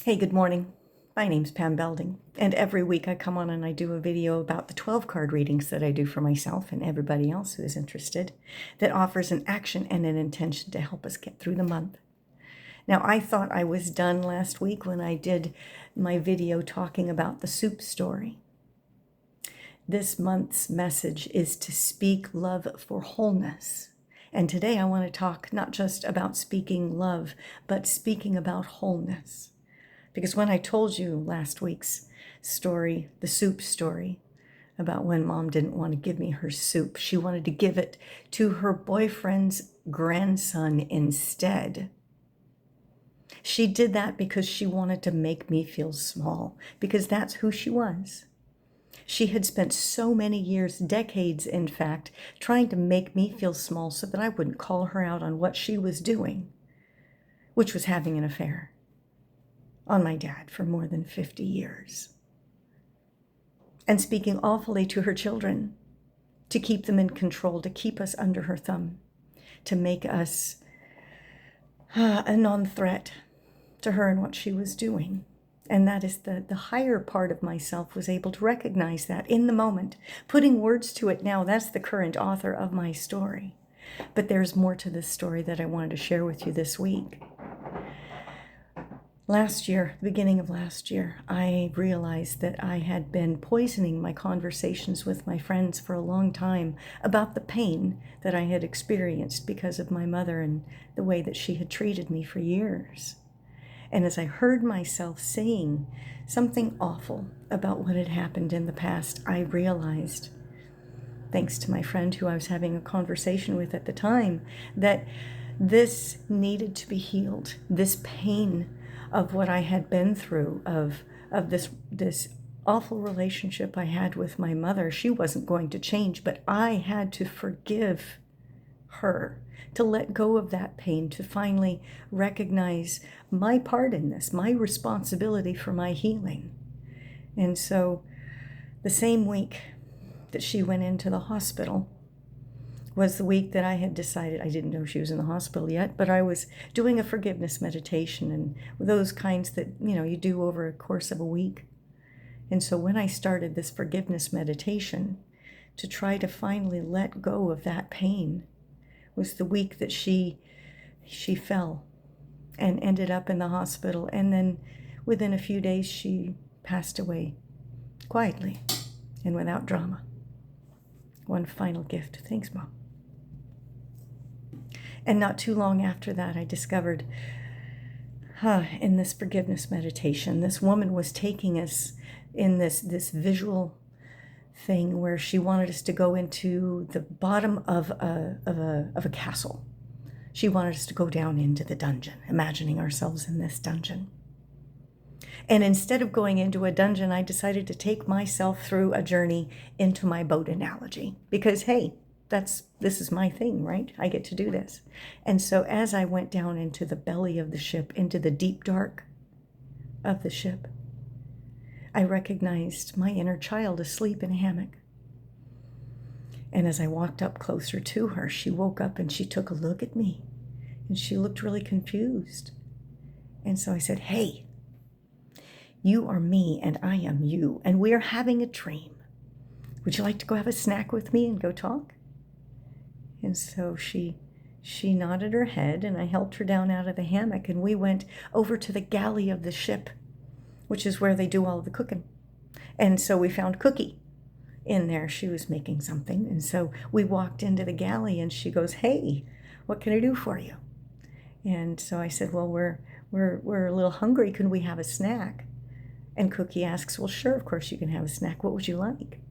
Hey, good morning. My name's Pam Belding, and every week I come on and I do a video about the 12 card readings that I do for myself and everybody else who is interested that offers an action and an intention to help us get through the month. Now, I thought I was done last week when I did my video talking about the soup story. This month's message is to speak love for wholeness. And today I want to talk not just about speaking love, but speaking about wholeness. Because when I told you last week's story, the soup story, about when Mom didn't want to give me her soup, she wanted to give it to her boyfriend's grandson instead. She did that because she wanted to make me feel small, because that's who she was. She had spent so many years, decades in fact, trying to make me feel small so that I wouldn't call her out on what she was doing, which was having an affair on my dad for more than 50 years. And speaking awfully to her children, to keep them in control, to keep us under her thumb, to make us a non-threat to her and what she was doing. And that is the higher part of myself was able to recognize that in the moment. Putting words to it now, that's the current author of my story. But there's more to this story that I wanted to share with you this week. Last year, the beginning of last year, I realized that I had been poisoning my conversations with my friends for a long time about the pain that I had experienced because of my mother and the way that she had treated me for years. And as I heard myself saying something awful about what had happened in the past, I realized, thanks to my friend who I was having a conversation with at the time, that this needed to be healed. This pain of what I had been through, of this awful relationship I had with my mother, she wasn't going to change, but I had to forgive her, to let go of that pain, to finally recognize my part in this, my responsibility for my healing. And so the same week that she went into the hospital was the week that I had decided, I didn't know she was in the hospital yet, but I was doing a forgiveness meditation and those kinds that, you do over a course of a week. And so when I started this forgiveness meditation to try to finally let go of that pain was the week that she fell and ended up in the hospital. And then within a few days, she passed away quietly and without drama. One final gift. Thanks, Mom. And not too long after that, I discovered in this forgiveness meditation, this woman was taking us in this visual thing where she wanted us to go into the bottom of a castle. She wanted us to go down into the dungeon, imagining ourselves in this dungeon. And instead of going into a dungeon, I decided to take myself through a journey into my boat analogy. Because, hey, this is my thing, right? I get to do this. And so as I went down into the belly of the ship, into the deep dark of the ship, I recognized my inner child asleep in a hammock. And as I walked up closer to her, she woke up and she took a look at me. And she looked really confused. And so I said, hey, you are me and I am you, and we are having a dream. Would you like to go have a snack with me and go talk? And so she nodded her head, and I helped her down out of the hammock, and we went over to the galley of the ship, which is where they do all of the cooking. And so we found Cookie in there. She was making something. And so we walked into the galley, and she goes, hey, what can I do for you? And so I said, well, we're a little hungry. Can we have a snack? And Cookie asks, well, sure, of course you can have a snack. What would you like?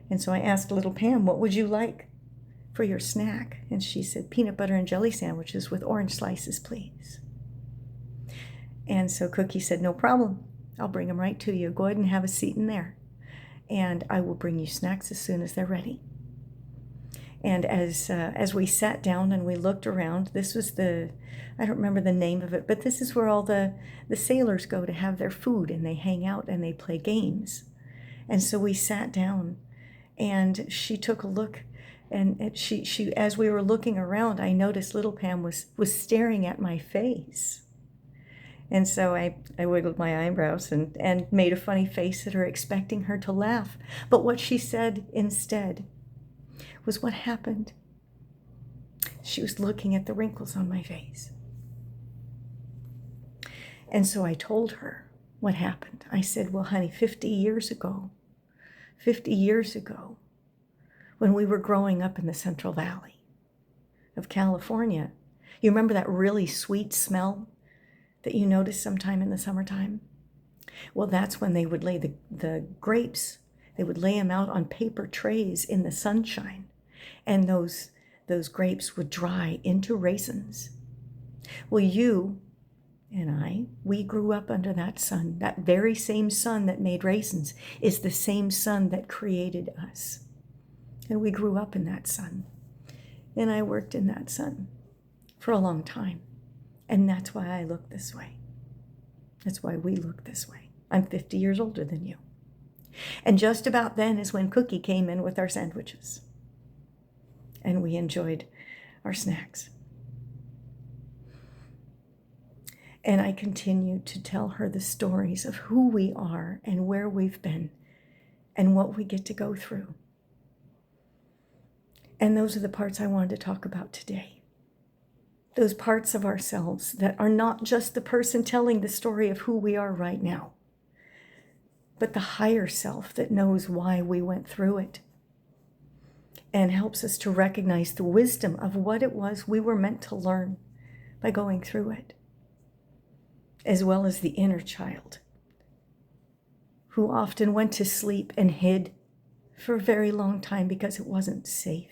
And so I asked little Pam, what would you like for your snack? And she said, peanut butter and jelly sandwiches with orange slices, please. And so Cookie said, no problem. I'll bring them right to you. Go ahead and have a seat in there. And I will bring you snacks as soon as they're ready. And as we sat down and we looked around, this was I don't remember the name of it, but this is where all the sailors go to have their food, and they hang out and they play games. And so we sat down, and she took a look, and she as we were looking around, I noticed little Pam was staring at my face. And so I wiggled my eyebrows and made a funny face at her, expecting her to laugh. But what she said instead was, "What happened?" She was looking at the wrinkles on my face. And so I told her what happened. I said, "Well, honey, 50 years ago, when we were growing up in the Central Valley of California, you remember that really sweet smell that you notice sometime in the summertime? Well, that's when they would lay the grapes. They would lay them out on paper trays in the sunshine, and those grapes would dry into raisins. Well, you and I, we grew up under that sun. That very same sun that made raisins is the same sun that created us. And we grew up in that sun. And I worked in that sun for a long time. And that's why I look this way. That's why we look this way. I'm 50 years older than you. And just about then is when Cookie came in with our sandwiches. And we enjoyed our snacks. And I continued to tell her the stories of who we are and where we've been and what we get to go through. And those are the parts I wanted to talk about today. Those parts of ourselves that are not just the person telling the story of who we are right now, but the higher self that knows why we went through it and helps us to recognize the wisdom of what it was we were meant to learn by going through it, as well as the inner child who often went to sleep and hid for a very long time because it wasn't safe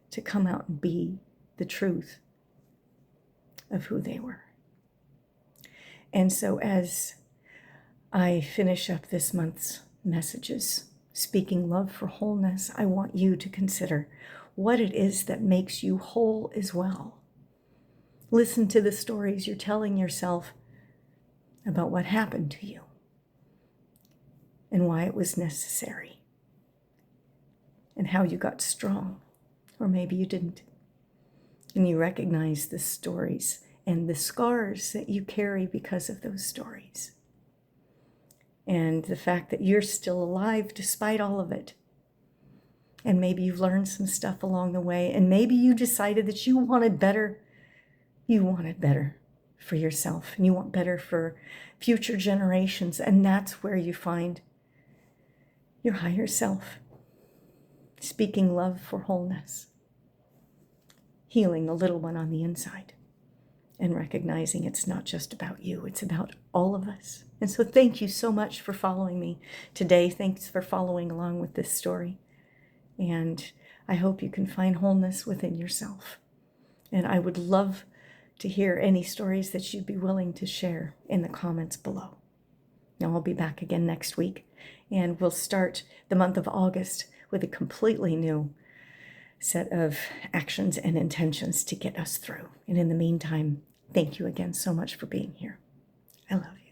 to come out and be the truth of who they were. And so as I finish up this month's messages, speaking love for wholeness, I want you to consider what it is that makes you whole as well. Listen to the stories you're telling yourself about what happened to you and why it was necessary and how you got strong, or maybe you didn't. And you recognize the stories and the scars that you carry because of those stories. And the fact that you're still alive despite all of it. And maybe you've learned some stuff along the way, and maybe you decided that you wanted better. You wanted better for yourself, and you want better for future generations. And that's where you find your higher self, speaking love for wholeness, healing the little one on the inside, and recognizing it's not just about you, it's about all of us. And so thank you so much for following me today. Thanks for following along with this story. And I hope you can find wholeness within yourself. And I would love to hear any stories that you'd be willing to share in the comments below. Now I'll be back again next week, and we'll start the month of August with a completely new set of actions and intentions to get us through. And in the meantime, thank you again so much for being here. I love you.